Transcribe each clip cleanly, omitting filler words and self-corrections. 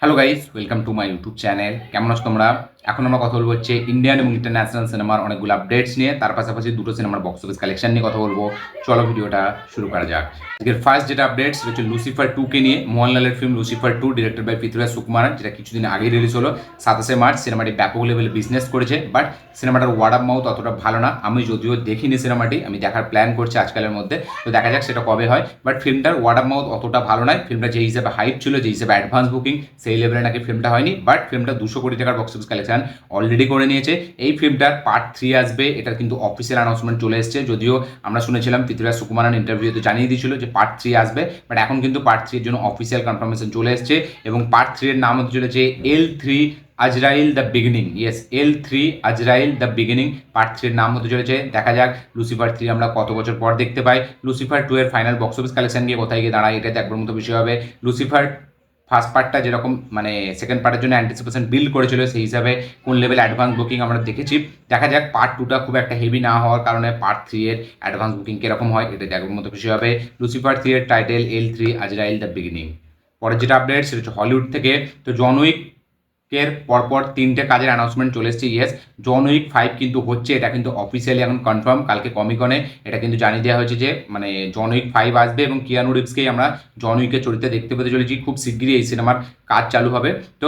Hello guys, welcome to my YouTube channel. কেমন আছো তোমরা? এখন আমরা কথা বলবো হচ্ছে ইন্ডিয়ান এবং ইন্টারন্যাশনাল সিনেমার অনেকগুলো আপডেটস নিয়ে, তার পাশাপাশি দুটো সিনেমার বক্স অফিস কালেকশন নিয়ে কথা বলবো। চলো ভিডিওটা শুরু করা যাক। আজকের ফার্স্ট যেটা আপডেট সেটা হচ্ছে লুসিফার 2 কে নিয়ে। মোহনলালের film Lucifer 2 directed by Prithviraj Sukumaran, যেটা কিছুদিন আগেই রিলিজ হলো 27শে মার্চ। সিনেমাটি ব্যাপক লেভেলে বিজনেস করেছে, বাট সিনেমাটার ওয়ার্ড অফ মাউথ অতটা ভালো না। আমি যদিও দেখিনি সিনেমাটি, আমি দেখার প্ল্যান করছি আজকালের মধ্যে, তো দেখা যাক সেটা কবে হয়। বাট ফিল্মটার ওয়ার্ড অফ মাউথ অতটা ভালো নয়। ফিল্মটা যে হিসেবে হাইপ ছিল, যে হিসেবে অ্যাডভান্স বুকিং, সেই লেভেলে নাকি ফিল্মটা হয়নি। বাট ফিল্মটা 200 কোটি টাকার বক্স অফিস কালেকশন অলরেডি করে নিয়েছে। এই ফিল্মটার পার্ট 3 আসবে, এটার কিন্তু অফিসিয়াল অ্যানাউন্সমেন্ট চলে এসেছে। যদিও আমরা শুনেছিলাম পৃথ্বীরাজ সুকুমারন ইন্টারভিউতে জানিয়ে দিয়েছিল যে পার্ট 3 আসবে, বাট এখন কিন্তু পার্ট 3 এর জন্য অফিসিয়াল কনফার্মেশন চলে এসেছে। এবং পার্ট 3 এর নাম হতে চলেছে L3 আজরাইল দ্য বিগিনিং। ইয়েস, L3 আজরাইল দ্য বিগিনিং পার্ট 3 এর নাম হতে চলেছে। দেখা যাক লুসিফার 3 আমরা কত বছর পর দেখতে পাই। লুসিফার 2 এর ফাইনাল বক্স অফিস কালেকশন গিয়ে কোথায় গিয়ে দাঁড়ায়, এটা দেখবার মতো বিষয় হবে। লুসিফার ফার্স্ট পার্টটা যেরকম মানে সেকেন্ড পার্টের জন্য অ্যান্টিসিপেশন বিল্ড করেছিল, সেই হিসাবে কোন লেভেল অ্যাডভান্স বুকিং আমরা দেখেছি। দেখা যাক পার্ট 2টা খুব একটা হেভি না হওয়ার কারণে পার্ট 3 এর অ্যাডভান্স বুকিং কীরকম হয়, এটা দেখবার মতো বিষয় হবে। লুসিফার 3 এর টাইটেল L3 আজরাইল দ্য বিগিনিং। পরের যেটা আপডেট সেটা হচ্ছে হলিউড থেকে। তো জন উইক এর পরপর 3টে কাজের অ্যানাউন্সমেন্ট চলে এসেছে। ইয়েস, জন উইক 5 কিন্তু হচ্ছে, এটা কিন্তু অফিসিয়ালি এখন কনফার্ম। কালকে কমিকনে এটা কিন্তু জানিয়ে দেওয়া হয়েছে যে মানে জন উইক 5 আসবে এবং কিয়ানু রিভসকেই আমরা জন উইকের চরিত্রে দেখতে পেতে চলেছি। খুব শিগগিরই এই সিনেমার কাজ চালু হবে। তো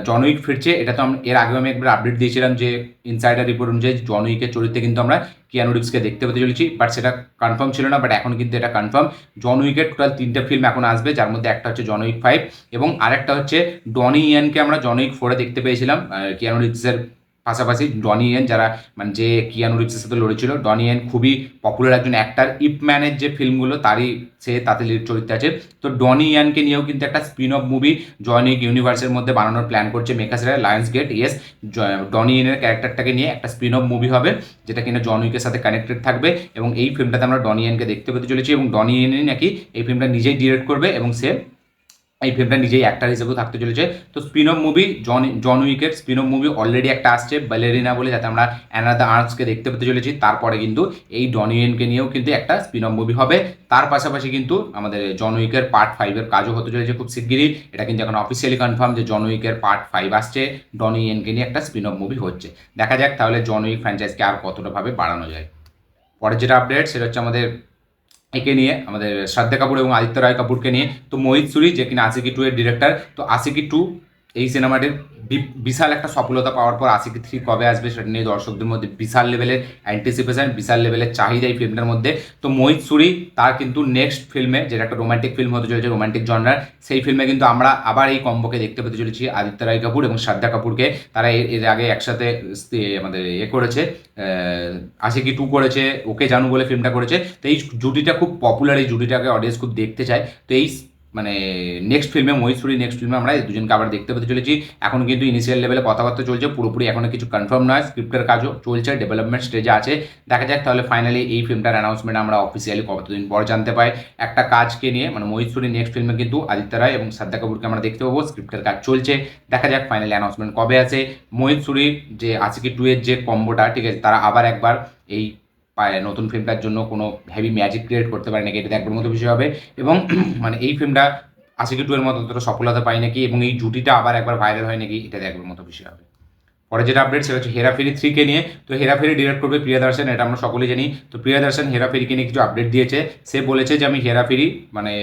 জন উইক ফিরছে, এটা তো এর আগেও আমি একবার আপডেট দিয়েছিলাম যে ইনসাইডার রিপোর্ট অনুযায়ী জন উইকের চরিত্রে কিন্তু আমরা কিয়ানু রিভসকে দেখতে পেতে চলেছি, বাট সেটা কনফার্ম ছিল না। বাট এখন কিন্তু এটা কনফার্ম। জন উইকের টোটাল 3টে ফিল্ম এখন আসবে, যার মধ্যে একটা হচ্ছে জন উইক 5 এবং আরেকটা হচ্ছে ডনি ইয়েনকে আমরা জন উইক 4-এ দেখতে পেয়েছিলাম কিয়ানু রিভসের পাশাপাশি। ডনি ইয়েন যারা মানে যে কিয়ানু রিভসের সাথে লড়েছিল, ডনি ইয়েন খুবই পপুলার একজন অ্যাক্টার। ইপম্যানের যে ফিল্মগুলো তারই সে তাতে লিড চরিত্রে আছে। তো ডনি ইয়ানকে নিয়েও কিন্তু একটা spin off movie John Wick ইউনিভার্সের মধ্যে বানানোর প্ল্যান করছে মেকার্সরা, লায়ন্স গেট। ইয়েস, ডনি ইয়েনের ক্যারেক্টারটাকে নিয়ে একটা স্পিন অফ মুভি হবে, যেটা কিনা জন উইকের সাথে কানেক্টেড থাকবে। এবং এই ফিল্মটাতে আমরা ডনি ইয়েনকে দেখতে পেতে চলেছি এবং ডনি ইয়েনই নাকি এই ফিল্মটা নিজেই ডিরেক্ট করবে এবং সে এই ফিল্মটা নিজেই অ্যাক্টার হিসেবেও থাকতে চলেছে। তো স্পিন অফ মুভি জন উইকের স্পিন অফ মুভি অলরেডি একটা আসছে ব্যালেরিনা বলে, যাতে আমরা অ্যানা দ্য আর্মসকে দেখতে পেতে চলেছি। তারপরে কিন্তু এই ডনি ইয়েনকে নিয়েও কিন্তু একটা স্পিন অফ মুভি হবে। তার পাশাপাশি কিন্তু আমাদের জন উইকের পার্ট 5-এর কাজও হতে চলেছে খুব শিগগিরই। এটা কিন্তু এখন অফিসিয়ালি কনফার্ম যে জন উইকের পার্ট 5 আসছে, ডনি ইয়েনকে নিয়ে একটা স্পিন অফ মুভি হচ্ছে। দেখা যাক তাহলে জন উইক ফ্র্যাঞ্চাইজকে আর কতটা ভাবে বাড়ানো যায়। পরের যেটা আপডেট সেটা হচ্ছে আমাদের একে নিয়ে, আমাদের শ্রদ্ধা কাপুর এবং আদিত্য রায় কাপুরকে নিয়ে। তো মোহিত সুরি যে কিনা আশিকি 2 এর ডিরেক্টর, তো আশিকি 2 এই সিনেমাটির বিশাল একটা সফলতা পাওয়ার পর আশিকি 3 কবে আসবে সেটা নিয়ে দর্শকদের মধ্যে বিশাল লেভেলের অ্যান্টিসিপেশন, বিশাল লেভেলের চাহিদা এই ফিল্মটার মধ্যে। তো মোহিত সুরি তার কিন্তু নেক্সট ফিল্মে, যেটা একটা রোমান্টিক ফিল্ম হতে চলেছে, রোমান্টিক জনরার, সেই ফিল্মে কিন্তু আমরা আবার এই কম্বোকে দেখতে পেতে চলেছি, আদিত্য রায় কাপুর এবং শ্রদ্ধা কাপুরকে। তারা এর আগে একসাথে আমাদের করেছে, আশিকি 2 করেছে, ওকে জানু বলে ফিল্মটা করেছে। তো এই জুটিটা খুব পপুলার, এই জুটিটাকে অডিয়েন্স খুব দেখতে চায়। তো এই মানে নেক্সট ফিল্মে মহীশুরি নেক্সট ফিল্মে আমরা এই দুজনকে আবার দেখতে পেতে চলেছি। এখন কিন্তু ইনিশিয়াল লেভেলে কথাবার্তা চলছে, পুরোপুরি এখনো কিছু কনফার্ম নয়। স্ক্রিপ্টের কাজও চলছে, ডেভেলপমেন্ট স্টেজে আছে। দেখা যাক তাহলে ফাইনালি এই ফিল্মটার অ্যানাউন্সমেন্ট আমরা অফিসিয়ালি কতদিন পর জানতে পাই। একটা কাজকে নিয়ে মানে মহীশুরি নেক্সট ফিল্মে কিন্তু আদিত্য রায় এবং শ্রদ্ধা কাপুরকে আমরা দেখতে পাবো। স্ক্রিপ্টের কাজ চলছে, দেখা যাক ফাইনালি অ্যানাউন্সমেন্ট কবে আছে। মহীশুরির যে আশিকি 2 এর যে কম্বোটা, ঠিক আছে, তারা আবার একবার এই নতুন ফিল্মটার জন্য কোনো হেভি ম্যাজিক ক্রিয়েট করতে পারে নাকি, এটা দেখবার মতো বিষয় হবে। এবং মানে এই ফিল্মটা আশিকি 2 এর মতো ততটা সফলতা পায় নাকি এবং এই জুটিটা আবার একবার ভাইরাল হয় নাকি, এটা দেখবার মতো বিষয় হবে। পরে যেটা আপডেট সেটা হচ্ছে হেরাফেরি 3-কে নিয়ে। তো হেরাফেরি ডিরেক্ট করবে প্রিয়দর্শন, এটা আমরা সকলেই জানি। তো প্রিয়দর্শন হেরাফেরিকে নিয়ে কিছু আপডেট দিয়েছে। সে বলেছে যে আমি হেরাফেরি মানে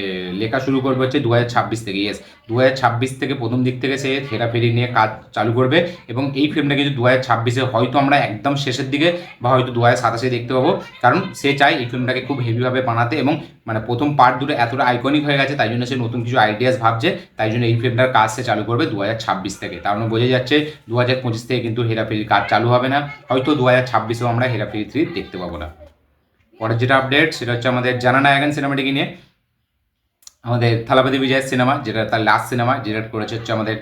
লেখা শুরু করবো হচ্ছে 2026 থেকে। ইয়েস, 2026 থেকে প্রথম দিক থেকে সে হেরাফেরি নিয়ে কাজ চালু করবে এবং এই ফিল্মটা কিন্তু 2026-এ হয়তো আমরা একদম শেষের দিকে বা হয়তো 2027-এ দেখতে পাবো। কারণ সে চায় এই ফিল্মটাকে খুব হেভিভাবে বানাতে এবং মানে প্রথম পার্ট 2 এতটা আইকনিক হয়ে গেছে, তাই জন্য সে নতুন কিছু আইডিয়াস ভাবছে। তাই জন্য এই ফিল্মটার কাজ সে চালু করবে 2026 থেকে। তার মানে বোঝা যাচ্ছে 2025 থেকে কিন্তু হেরাফেরির কাজ চালু হবে না, হয়তো 2026-এও আমরা হেরাফেরি 3 দেখতে পাবো না। পরের যেটা আপডেট সেটা হচ্ছে আমাদের জানানায়গান সিনেমাটিকে নিয়ে। আমাদের থালাপতি বিজয়ের সিনেমা, যেটা তার লাস্ট সিনেমা, ডিরেক্ট করেছে হচ্ছে আমাদের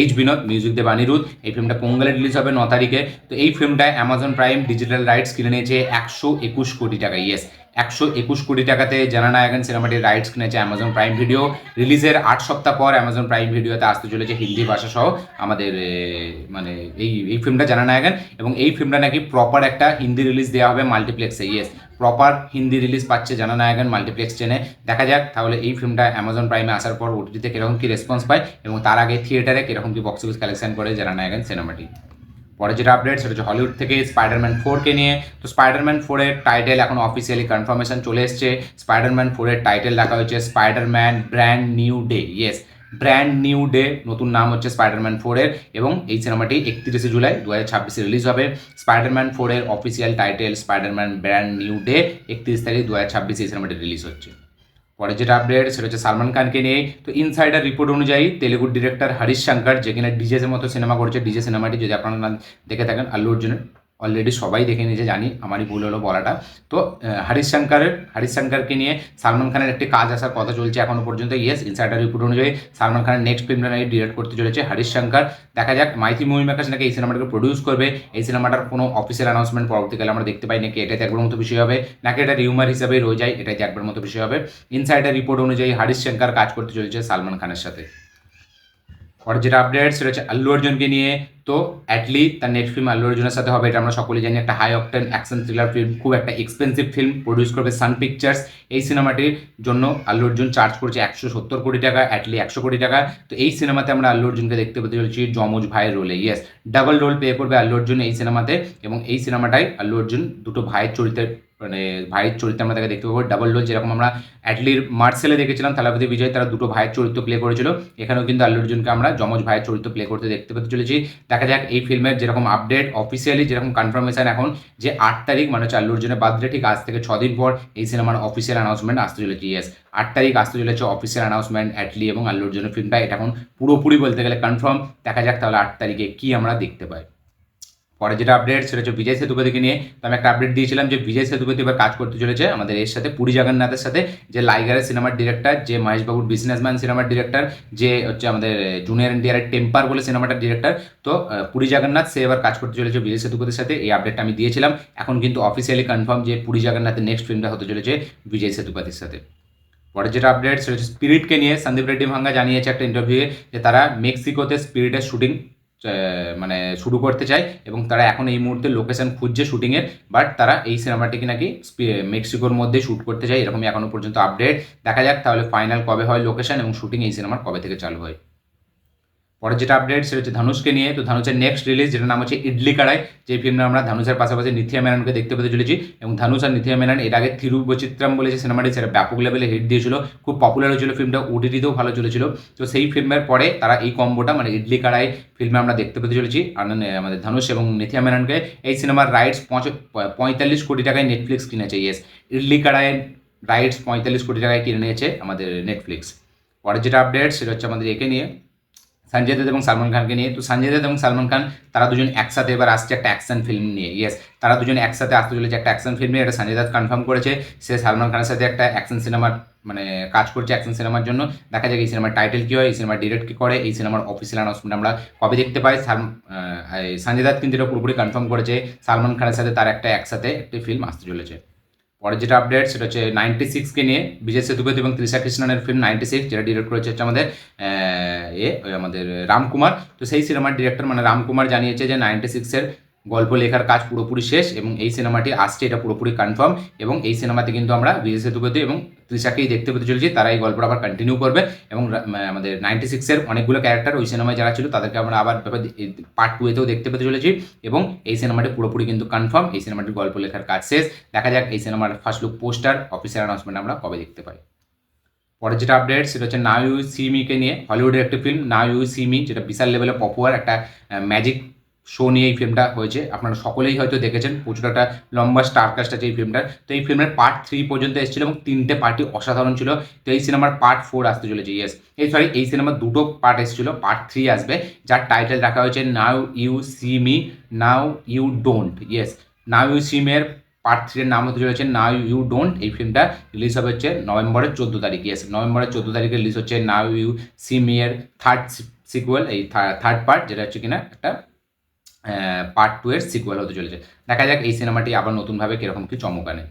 এইচ বিনোদ, মিউজিক দেব অনিরুদ্ধ। এই ফিল্মটা পোঙ্গলে রিলিজ হবে 9 তারিখে। তো এই ফিল্মটায় অ্যামাজন প্রাইম ডিজিটাল রাইটস কিনে নিয়েছে 121 কোটি টাকা। ইয়েস, 121 কোটি টাকাতে জানানায়গান সিনেমাটির রাইটস কিনেছে অ্যামাজন প্রাইম ভিডিও। রিলিজের 8 সপ্তাহ পর অ্যামাজন প্রাইম ভিডিওতে আসতে চলেছে হিন্দি ভাষা সহ আমাদের মানে এই ফিল্মটা জানানায়গান। এবং এই ফিল্মটা নাকি প্রপার একটা হিন্দি রিলিজ দেওয়া হবে মাল্টিপ্লেক্সে। ইয়েস, প্রপার হিন্দি রিলিজ পাচ্ছে জননায়কন মাল্টিপ্লেক্স চেনে। দেখা যাক তাহলে এই ফিল্মটা অ্যামাজন প্রাইমে আসার পর ওটিটিতে কীরকম কী রেসপন্স পায় এবং তার আগে থিয়েটারে কীরকম কী বক্স অফিস কালেকশন করে জননায়কন সিনেমাটি। পরে যেটা আপডেট সেটা হচ্ছে হলিউড থেকে স্পাইডারম্যান 4কে নিয়ে। তো স্পাইডারম্যান 4-এর টাইটেল এখন অফিসিয়ালি কনফার্মেশন চলে এসছে। স্পাইডারম্যান 4-এর টাইটেল রাখা হয়েছে Spiderman brand new day. Yes, brand new day, নতুন নাম হচ্ছে স্পাইডারম্যান 4-এর এবং এই সিনেমাটি 31শে জুলাই 2026 রিলিজ হবে। স্পাইডারম্যান 4-এর official title Spiderman brand new day, 31 তারিখ 2026 এই সিনেমাটি রিলিজ হচ্ছে। পরে যেটা আপডেট সেটা হচ্ছে সালমান খানকে নিয়ে। তো ইনসাইডার রিপোর্ট অনুযায়ী তেলেগুর ডিরেক্টর হরিশ শঙ্কর, যে কিনা ডিজের মতো সিনেমা করছে, ডিজে সিনেমাটি যদি আপনারা না দেখে থাকেন আল্লু অর্জুনের, অলরেডি সবাই দেখে নিয়েছে জানি, আমারই ভুল হলো বলাটা। তো হরিশ শঙ্করকে নিয়ে সালমান খানের একটি কাজ আসার কথা চলছে এখনো পর্যন্ত। ইয়েস, ইনসাইডার রিপোর্ট অনুযায়ী সালমান খানের নেক্সট ফিল্মটা নাকি ডিরেক্ট করতে চলেছে হরিশ শঙ্কর। দেখা যাক মাইথি মুভি মেকার্স নাকি এই সিনেমাটাকে প্রডিউস করবে। এই সিনেমাটার কোনো অফিসিয়াল অ্যানাউন্সমেন্ট পরবর্তীকালে আমরা দেখতে পাই নাকি এটাতে একবার মতো বিষয় হবে, নাকি এটা রিউমার হিসাবেই রয়ে যায়, এটাতে একবার মতো বিষয় হবে। ইনসাইডার রিপোর্ট অনুযায়ী হরিশ শঙ্কর কাজ করতে চলেছে সালমান খানের সাথে। পরে যেটা আপডেট সেটা হচ্ছে আল্লু অর্জুনকে নিয়ে। তো অ্যাটলি তার নেক্সট ফিল্ম আল্লু অর্জুনের সাথে হবে, এটা আমরা সকলেই জানি। একটা high octane action thriller film, খুব একটা এক্সপেন্সিভ ফিল্ম, প্রডিউস করবে সান পিকচার্স। এই সিনেমাটির জন্য আল্লু অর্জুন চার্জ করছে 170 কোটি টাকা, অ্যাটলি 100 কোটি টাকা। তো এই সিনেমাতে আমরা আল্লু অর্জুনকে দেখতে পেতে চলেছি যমজ ভাইয়ের রোলে। ইয়েস, ডাবল রোল প্লে করবে আল্লু অর্জুন এই সিনেমাতে এবং এই সিনেমাটাই আল্লু অর্জুন দুটো ভাইয়ের চরিত্রে, মানে ভাইয়ের চরিত্রে আমরা তাকে দেখতে পাবো ডাবল রোল। যেরকম আমরা অ্যাটলির মার্সেলে দেখেছিলাম থালাপতি বিজয়, তারা দুটো ভাইয়ের চরিত্র প্লে করেছিল, এখানেও কিন্তু আল্লু অর্জুনকে আমরা যমজ ভাইয়ের চরিত্র প্লে করতে দেখতে পেতে চলেছি। দেখা যাক এই ফিল্মের যেরকম আপডেট অফিসিয়ালি যেরকম কনফার্মেশন এখন যে 8 তারিখ মানে হচ্ছে আল্লু অর্জুনের বার্থডে, ঠিক আজ থেকে 6 দিন পর এই সিনেমার অফিসিয়াল অ্যানাউন্সমেন্ট আসতে চলেছে। ইয়েস, 8 তারিখ আসতে চলেছে অফিসিয়াল অ্যানাউন্সমেন্ট অ্যাটলি এবং আল্লু অর্জুনের ফিল্মটা, এটা এখন পুরোপুরি বলতে গেলে কনফার্ম। দেখা যাক তাহলে 8 তারিখে কি আমরা দেখতে পাই। পরে যেটা আপডেট সেটা হচ্ছে বিজয় সেতুপতিকে নিয়ে। তো আমি একটা আপডেট দিয়েছিলাম যে বিজয় সেতুপতি এবার কাজ করতে চলেছে আমাদের এর সাথে, পুরী জগন্নাথের সাথে, যে লাইগারের সিনেমার ডিরেক্টর, যে মহেশবাবুর বিজনেসম্যান সিনেমার ডিরেক্টর, যে হচ্ছে আমাদের জুনিয়র এনটিআরের টেম্পার বলে সিনেমাটার ডিরেক্টর। তো পুরী জগন্নাথ সে এবার কাজ করতে চলেছে বিজয় সেতুপতির সাথে, এই আপডেটটা আমি দিয়েছিলাম। এখন কিন্তু অফিসিয়ালি কনফার্ম যে পুরী জগন্নাথের নেক্সট ফিল্মটা হতে চলেছে বিজয় সেতুপতির সাথে। পরে যেটা আপডেট সেটা হচ্ছে স্পিরিটকে নিয়ে। সন্দীপ রেড্ডি ভাঙ্গা জানিয়েছে একটা ইন্টারভিউয়ে যে তারা মেক্সিকোতে স্পিরিটের শুটিং মানে শুরু করতে চায় এবং তারা এখন এই মুহূর্তে লোকেশন খুঁজছে শুটিংয়ের, বাট তারা এই সিনেমাটিকে নাকি মেক্সিকোর মধ্যে শ্যুট করতে চায়, এরকমই এখনও পর্যন্ত আপডেট। দেখা যাক তাহলে ফাইনাল কবে হয় লোকেশন এবং শুটিং এই সিনেমার কবে থেকে চালু হয়। পরে যেটা আপডেট সেটা হচ্ছে ধানুষকে নিয়ে। তো ধানুষের নেক্সট রিলিজ যেটার নাম হচ্ছে ইডলি কড়াই, যে ফিল্মে আমরা ধানুষের পাশাপাশি নিথিয়া মেননকে দেখতে পেতে চলেছি এবং ধানুষ আর নিথিয়া মেনন এর আগে থিরুবচিত্রম বলে যে সিনেমাটি, সেটা ব্যাপক লেভেলে হিট দিয়েছিল, খুব পপুলার হয়েছিল ফিল্মটা, ওটিটিতেও ভালো চলেছিল। তো সেই ফিল্মের পরে তারা এই কম্বোটা মানে ইডলি কড়াই ফিল্মে আমরা দেখতে পেতে চলেছি আমাদের ধানুষ এবং নিথিয়া মেননকে। এই সিনেমার রাইটস 45 কোটি টাকায় নেটফ্লিক্স কিনেছে। ইয়েস, ইডলি কড়াইয়ের রাইটস 45 কোটি টাকায় কিনে নিয়েছে আমাদের নেটফ্লিক্স। পরে যেটা আপডেট সেটা হচ্ছে আমাদের একে নিয়ে, সঞ্জয় দত্ত এবং সালমান খানকে নিয়ে। তো সঞ্জয় দত্ত এবং সালমান খান তারা দুজন একসাথে এবার আসছে একটা অ্যাকশন ফিল্ম নিয়ে। ইয়েস, তারা দুজন একসাথে আসতে চলেছে একটা অ্যাকশন ফিল্ম নিয়ে, এটা সঞ্জয় দত্ত কনফার্ম করেছে। সে সালমান খানের সাথে একটা অ্যাকশন সিনেমার মানে কাজ করছে অ্যাকশন সিনেমার জন্য। দেখা যাক এই সিনেমার টাইটেল কী হয়, এই সিনেমার ডিরেক্ট কী করে, এই সিনেমার অফিসিয়াল অ্যানাউন্সমেন্ট আমরা কবে দেখতে পাই। সঞ্জয় দত্ত কিন্তু এটা পুরোপুরি কনফার্ম করেছে সালমান খানের সাথে তার একটা একসাথে একটি ফিল্ম আসতে চলেছে। পরে যেটা আপডেট সেটা হচ্ছে 96কে নিয়ে, বিজয় সেতুপতি এবং তৃষা কৃষ্ণনের ফিল্ম 96, যেটা ডিরেক্ট করেছে হচ্ছে আমাদের রামকুমার। তো সেই সিনেমার ডিরেক্টর মানে রামকুমার জানিয়েছে যে 96-এর গল্প লেখার কাজ পুরোপুরি শেষ এবং এই সিনেমাটি আসছে, এটা পুরোপুরি কনফার্ম। এবং এই সিনেমাতে কিন্তু আমরা বিজয় সেতুপতি এবং তৃষাকেই দেখতে পেতে চলেছি, তারা এই গল্পটা আবার কন্টিনিউ করবে এবং আমাদের 96-এর অনেকগুলো ক্যারেক্টার ওই সিনেমায় যারা ছিল তাদেরকে আমরা আবার পার্ট 2-এতেও দেখতে পেতে চলেছি এবং এই সিনেমাটি পুরোপুরি কিন্তু কনফার্ম, এই সিনেমাটির গল্প লেখার কাজ শেষ। দেখা যাক এই সিনেমার first look poster official announcement আমরা কবে দেখতে পাই। পরে যেটা আপডেট সেটা হচ্ছে নাও ইউ সি মিকে নিয়ে, হলিউডের একটা film Now You See Me, যেটা বিশাল লেভেলে পপুলার একটা ম্যাজিক শো নিয়ে এই ফিল্মটা হয়েছে। আপনারা সকলেই হয়তো দেখেছেন, প্রচুর একটা লম্বা স্টারকাস্ট আছে এই ফিল্মটা। তো এই ফিল্মের পার্ট 3 পর্যন্ত এসেছিল এবং 3টে পার্টি অসাধারণ ছিল। তো এই সিনেমার পার্ট 4 আসতে চলেছে। ইয়েস, এই সিনেমার 2টো পার্ট এসেছিল, পার্ট 3 আসবে, যার টাইটেল রাখা হয়েছে Now You See Me Now You Don't. Yes, Now You See Me এর পার্ট 3 এর নাম হতে চলেছে নাও ইউ ডোন্ট। এই ফিল্মটা রিলিজ হবে হচ্ছে নভেম্বরের 14 তারিখ। ইয়েস, নভেম্বরের 14 তারিখে রিলিজ হচ্ছে নাও ইউ সি মি এর থার্ড সিকুয়েল, এই থার্ড পার্ট, যেটা হচ্ছে কিনা একটা পার্ট 2 এর সিকুয়েল হতে চলেছে। দেখা যাক এই সিনেমাটি আবার নতুনভাবে কীরকম কী চমক আনে।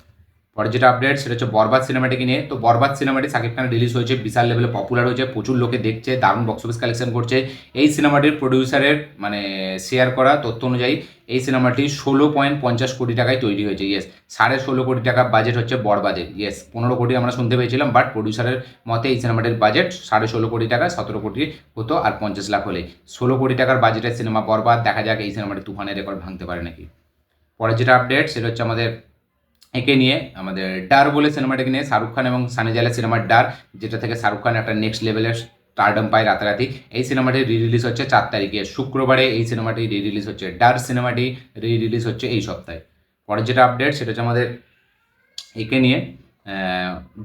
পরে যেটা আপডেট সেটা হচ্ছে বরবাদ সিনেমাটিকে নিয়ে। তো বরবাদ সিনেমাটি শাকিব খান রিলিজ হয়েছে, বিশাল লেভেলে পপুলার হয়েছে, প্রচুর লোকে দেখছে, দারুণ বক্স অফিস কালেকশন করছে। এই সিনেমাটির প্রডিউসারের মানে শেয়ার করা তথ্য অনুযায়ী এই সিনেমাটি 16.50 কোটি টাকায় তৈরি হয়েছে। ইয়েস, 16.5 কোটি টাকা বাজেট হচ্ছে বরবাদের। ইয়েস, 15 কোটি আমরা শুনতে পেয়েছিলাম, বাট প্রডিউসারের মতে এই সিনেমাটির বাজেট 16.5 কোটি টাকা, 17 কোটি হতো আর 50 লাখ হলে 16 কোটি টাকার বাজেটের সিনেমা বরবাদ। দেখা যাক এই সিনেমাটি তুফানের রেকর্ড ভাঙতে পারে নাকি। পরে যেটা আপডেট সেটা হচ্ছে আমাদের একে নিয়ে, আমাদের ডার বলে সিনেমাটাকে নিয়ে, শাহরুখ খান এবং সানি দেওয়ালের সিনেমার ডার, যেটা থেকে শাহরুখ খান একটা নেক্সট লেভেলের স্টারডম পায় রাতারাতি। এই সিনেমাটি রিলিজ হচ্ছে 4 তারিখে, শুক্রবারে এই সিনেমাটি রিলিজ হচ্ছে। ডার সিনেমাটি রিলিজ হচ্ছে এই সপ্তাহে। পরে যেটা আপডেট সেটা হচ্ছে আমাদের একে নিয়ে,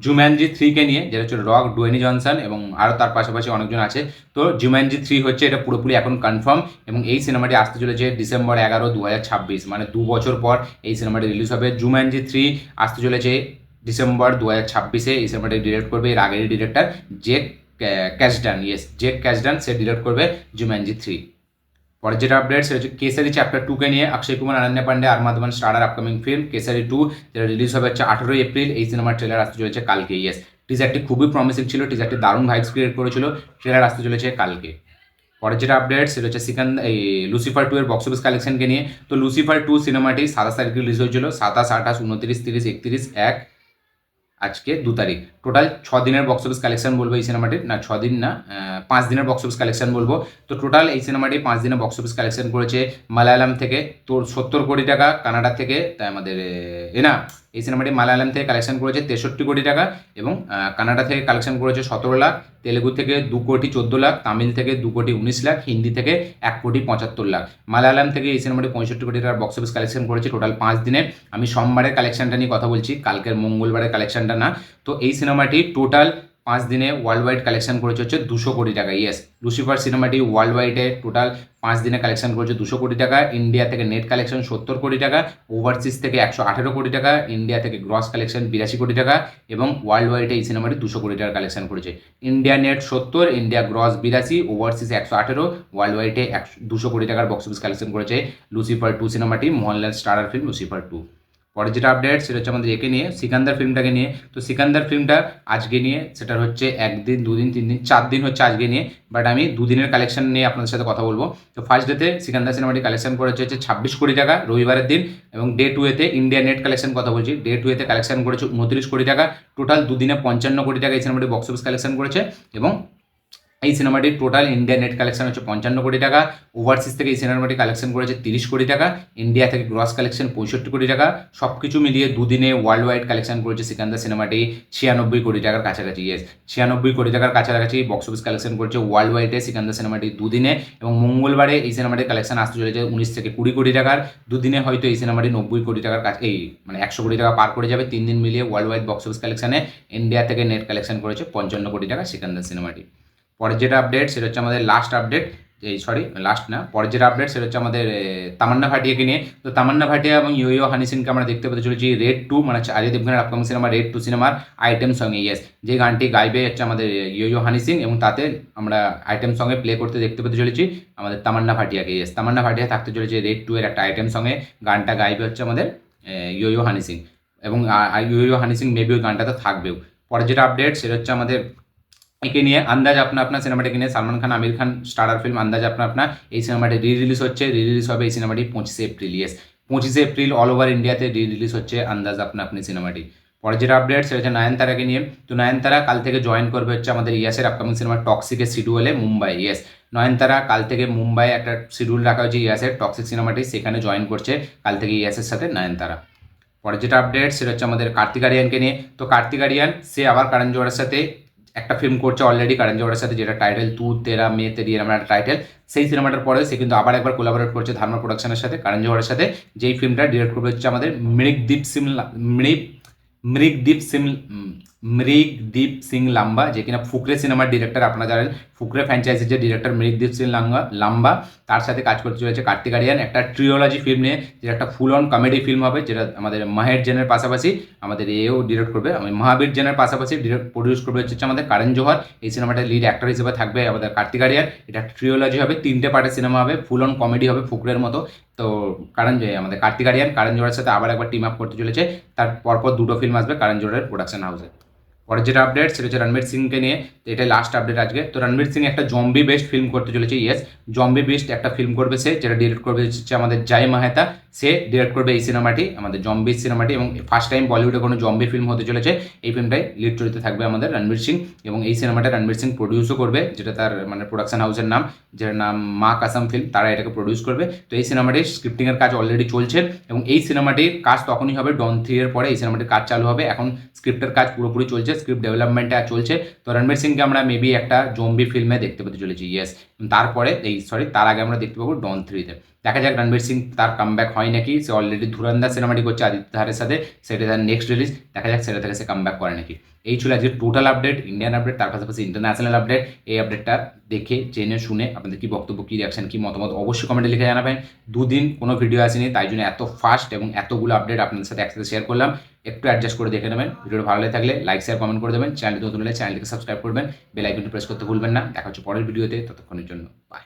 জুম্যানজি 3কে নিয়ে, যেটা হচ্ছে রক, ডুয়েনি জনসন এবং আরও তার পাশাপাশি অনেকজন আছে। তো জুম্যানজি 3 হচ্ছে এটা পুরোপুরি এখন কনফার্ম, এবং এই সিনেমাটি আসতে চলেছে ডিসেম্বর 11, 2026, মানে 2 বছর পর এই সিনেমাটি রিলিজ হবে। জুম্যানজি 3 আসতে চলেছে ডিসেম্বর 2026-এ। এই সিনেমাটি ডিরেক্ট করবে এর আগের ডিরেক্টর জেক ক্যাশডান। ইয়েস, জেক ক্যাশডান সে ডিরেক্ট করবে জুম্যানজি 3। পরে যেটা আপডেট সেটা হচ্ছে কেসারি চ্যাপ্টার 2কে নিয়ে, অক্ষয় কুমার, অনন্যা পান্ডে, আর Madhavan starrer upcoming film Kesari 2, যেটা রিলিজ হবে হচ্ছে 18 এপ্রিল। এই সিনেমার ট্রেলার আসতে চলেছে কালকে। ইয়েস, টিজারটি খুবই প্রমিসিং ছিল, টিজারটি দারুণ ভাইবস ক্রিয়েট করেছিল, ট্রেলার আসতে চলেছে কালকে। পরে যেটা আপডেট সেটা হচ্ছে এই লুসিফার 2 এর বক্স অফিস কালেকশনকে নিয়ে। তো লুসিফার 2 সিনেমাটি 27 তারিখে রিলিজ হয়েছিল, 27, 28, 29, 30, 31, 1, আজকে 2 তারিখ। টোটাল 6 দিনের বক্স অফিস কালেকশন বলবো এই সিনেমাটির, না 6 দিন না, 5 দিনের বক্স অফিস কালেকশন বলবো। তো টোটাল এই সিনেমাটি 5 দিনের বক্স অফিস কালেকশন করেছে মালায়ালাম থেকে তোর 70 কোটি টাকা, কানাডা থেকে তাই আমাদের এই সিনেমাটি মালায়ালাম থেকে কালেকশন করেছে 63 কোটি টাকা, এবং কানাডা থেকে কালেকশন করেছে 17 লাখ, তেলেগু থেকে 2 কোটি 14 লাখ, তামিল থেকে 2 কোটি 19 লাখ, হিন্দি থেকে 1 কোটি 75 লাখ। মালায়ালাম থেকে এই সিনেমাটি 65 কোটি টাকার বক্স অফিস কালেকশন করেছে টোটাল 5 দিনে। আমি সোমবারের কালেকশনটা নিয়ে কথা বলছি, কালকের মঙ্গলবারের কালেকশনটা না। তো এই সিনেমাটি টোটাল 5 দিনে ওয়ার্ল্ড ওয়াইড কালেকশন করেছে হচ্ছে 200 কোটি টাকা। ইয়েস, লুসিফার সিনেমাটি ওয়ার্ল্ড ওয়াইডে টোটাল 5 দিনে কালেকশন করেছে 200 কোটি টাকা। ইন্ডিয়া থেকে নেট কালেকশন 70 কোটি টাকা, ওভারসিজ থেকে 118 কোটি টাকা, ইন্ডিয়া থেকে গ্রস কালেকশন 82 কোটি টাকা, এবং ওয়ার্ল্ড ওয়াইডে এই সিনেমাটি 200 কোটি টাকা কালেকশন করেছে। India net 70, India gross 82, overseas 118, world ওয়াইডে 200 কোটি টাকার বক্স অফিস কালেকশন করেছে লুসিফার 2 সিনেমাটি, মোহনলাল স্টারার ফিল্ম লুসিফার 2। পরে যেটা আপডেট সেটা হচ্ছে আমাদের একে নিয়ে, সিকান্দার ফিল্মটাকে নিয়ে। তো সিকান্দার ফিল্মটা আজকে নিয়ে, সেটা হচ্ছে 1 দিন, 2 দিন, 3 দিন, 4 দিন হচ্ছে আজকে নিয়ে, বাট আমি 2 দিনের কালেকশন নিয়ে আপনাদের সাথে কথা বলবো। তো ফার্স্ট ডেতে সিকান্দার সিনেমাটি কালেকশন করেছে হচ্ছে 26 কোটি টাকা রবিবারের দিন, এবং ডে 2-এতে ইন্ডিয়া নেট কালেকশন কথা বলছি, ডে 2-এতে কালেকশন করেছে 29 কোটি টাকা। টোটাল 2 দিনে 55 কোটি টাকা এই সিনেমাটি বক্স অফিস কালেকশন করেছে, এবং এই সিনেমাটির টোটাল ইন্ডিয়া নেট কালেকশন হচ্ছে 55 কোটি টাকা। ওভারসিজ থেকে এই সিনেমাটি কালেকশন করেছে 30 কোটি টাকা, ইন্ডিয়া থেকে গ্রস কালেকশন 65 কোটি টাকা। সব কিছু মিলিয়ে 2 দিনে ওয়ার্ল্ড ওয়াইড কালেকশন করেছে সিকান্দার সিনেমাটি 96 কোটি টাকার কাছাকাছি। ইয়েস, 96 কোটি টাকার কাছাকাছি বক্স অফিস কালেকশন করেছে ওয়ার্ল্ড ওয়াইডে সিকান্দার সিনেমাটি 2 দিনে, এবং মঙ্গলবারে এই সিনেমাটির কালেকশন আসতে চলেছে 19 থেকে 20 কোটি টাকার। 2 দিনে হয়তো এই সিনেমাটি 90 কোটি টাকার কাছে, এই মানে 100 কোটি টাকা পার করে যাবে। 3 দিন মিলিয়ে ওয়ার্ল্ড ওয়াইড বক্স অফিস কালেকশনে ইন্ডিয়া থেকে নেট কালেকশন করেছে 55 কোটি টাকা সিকান্দার সিনেমাটি। পরের যেটা আপডেট সেটা হচ্ছে আমাদের লাস্ট আপডেট, লাস্ট না, পরের যেটা আপডেট সেটা হচ্ছে আমাদের তামান্না ভাটিয়াকে নিয়ে। তো তামান্না ভাটিয়া এবং ইয়ো হানি সিংকে আমরা দেখতে পেতে চলেছি রেড 2, মানে হচ্ছে অজয় দেবগনের আপকামিং সিনেমা রেড 2 সিনেমার আইটেম সঙ্গে। ইয়েস, যে গানটি গাইবে হচ্ছে আমাদের ইয়ো হানি সিং, এবং তাতে আমরা আইটেম সঙ্গে প্লে করতে দেখতে পেতে চলেছি আমাদের তামান্না ভাটিয়াকে। ইয়েস, তামান্না ভাটিয়া থাকতে চলেছে রেড 2 এর একটা আইটেম সঙ্গে, গানটা গাইবে হচ্ছে আমাদের ইয়ো হানি সিং, এবং ইয়ো হানি সিং মেবি ওই গানটাতে থাকবেও। পরের যেটা আপডেট সেটা হচ্ছে আমাদের একে নিয়ে, আন্দাজ আপনা আপনা সিনেমাটিকে নিয়ে, সালমান খান আমির খান স্টারার ফিল্ম আন্দাজ আপনা আপনা। এই সিনেমাটি রিলিজ হচ্ছে, রিলিজ হবে এই সিনেমাটি 25 April. Yes, 25 April all over ইন্ডিয়াতে রিলিজ হচ্ছে আন্দাজ আপনা আপনি সিনেমাটি। পরে যেটা আপডেট সেটা হচ্ছে নয়নতারাকে নিয়ে। তো নয়নতারা কাল থেকে জয়েন করবে হচ্ছে আমাদের ইয়াসের আপকামিং সিনেমা টক্সিকের শিডিউলে মুম্বাই। ইয়েস, নয়নতারা কাল থেকে মুম্বাই একটা শিডিউল রাখা হয়েছে ইয়াসের টক্সিক সিনেমাটি, সেখানে জয়েন করছে কাল থেকে ইয়াসের সাথে নয়নতারা। পরে যেটা আপডেট সেটা হচ্ছে আমাদের কার্তিক আরিয়ানকে নিয়ে। তো কার্তিক আরিয়ান সে আবার কারণ জোহরের সাথে একটা ফিল্ম করছে অলরেডি, কারণ জোহরের সাথে, যেটা টাইটেল তু তেরা মে তেরি এরকম একটা টাইটেল। সেই সিনেমাটার পরে সে কিন্তু আবার একবার কোলাবোরেট করছে ধার্মা প্রোডাকশনের সাথে, কারণ জোহরের সাথে, যেই ফিল্মটা ডিরেক্ট করবে হচ্ছে আমাদের মৃগদীপ মৃগদীপ সিং লাম্বা, যে কিনা ফুকরে সিনেমার ডিরেক্টর। আপনারা জানেন ফুকরে ফ্র্যাঞ্চাইজির যে ডিরেক্টর মৃগদীপ সিং লাম্বা, তার সাথে কাজ করতে চলেছে কার্তিক আরিয়ান একটা ট্রিওলজি ফিল্ম নিয়ে, যেটা একটা ফুল অন কমেডি ফিল্ম হবে, যেটা আমাদের মাহের জেনের পাশাপাশি আমাদের এও ডিরেক্ট করবে, মহাবীর জেনের পাশাপাশি প্রডিউস করবে হচ্ছে আমাদের কারণ জোহর। এই সিনেমাটার লিড অ্যাক্টর হিসেবে থাকবে আমাদের কার্তিক আরিয়ান। এটা একটা ট্রিওলজি হবে, 3টে পার্টের সিনেমা হবে, ফুল অন কমেডি হবে ফুকরের মতো। তো আমাদের কার্তিক আরিয়ান কারণ জোহরের সাথে আবার একবার টিম আপ করতে চলেছে। তার পরপর 2টো ফিল্ম আসবে কারণ জোহরের প্রোডাকশন হাউসে। পরের যেটা আপডেট সেটা হচ্ছে রণবীর সিংকে নিয়ে। তো এটাই লাস্ট আপডেট আজকে। তো রণবীর সিং একটা জম্বি বেস্ট ফিল্ম করতে চলেছে। ইয়েস, জম্বি বেস্ট একটা ফিল্ম করবে সে, যেটা ডিরেক্ট করবে হচ্ছে আমাদের জয় মাহেতা। সে ডিরেক্ট করবে এই সিনেমাটি, আমাদের জম্বি সিনেমাটি, এবং ফার্স্ট টাইম বলিউডে কোনো জম্বি ফিল্ম হতে চলেছে। এই ফিল্মটাই লিড চরিত্রে থাকবে আমাদের রণবীর সিং, এবং এই সিনেমাটা রণবীর সিং প্রডিউসও করবে, যেটা তার প্রোডাকশন হাউসের নাম, যেটার নাম মা কাসাম ফিল্ম, তারা এটাকে প্রডিউস করবে। তো এই সিনেমাটির স্ক্রিপ্টিংয়ের কাজ অলরেডি চলছে, এবং এই সিনেমাটির কাজ তখনই হবে ডন 3 এর পরে এই সিনেমাটির কাজ চালু হবে। এখন স্ক্রিপ্টের কাজ পুরোপুরি চলছে, স্ক্রিপ্ট ডেভেলপমেন্টে চলছে। তো রণবীর সিংকে আমরা মেবি একটা জম্বি ফিল্মে দেখতে পেতে চলেছি। ইয়েস, তারপরে তার আগে আমরা দেখতে পাবো ডন 3-তে। দেখা যাক রণবীর সিং তার কামব্যাক হয় নাকি। সে অলরেডি ধুরন্ধর সিনেমাটি করছে আদিত্য ধারের সাথে, সেটা তার নেক্সট রিলিজ। দেখা যাক সেটা থেকে সে কামব্যাক করে নাকি। এই ছিল আজকে টোটাল আপডেট, ইন্ডিয়ান আপডেট, তার পাশাপাশি ইন্টারন্যাশনাল আপডেট। এই আপডেটটা দেখে জেনে শুনে আপনাদের কি বক্তব্য, কি রিয়াকশন, কি মতামত অবশ্যই কমেন্টে লিখে জানাবেন। 2 দিন কোনো ভিডিও আসেনি, তাই জন্য এত ফাস্ট এবং এতগুলো আপডেট আপনাদের সাথে একসাথে শেয়ার করলাম। একটু অ্যাডজাস্ট করে দেখে নেবেন। ভিডিওটা ভালো লাগে থাকলে লাইক শেয়ার কমেন্ট করে দেবেন। চ্যানেলটি নতুন হলে চ্যানেলটিকে সাবস্ক্রাইব করবেন, বেল আইকনটি প্রেস করতে ভুলবেন না। দেখা হচ্ছে পরের ভিডিওতে, ততক্ষণের জন্য বাই।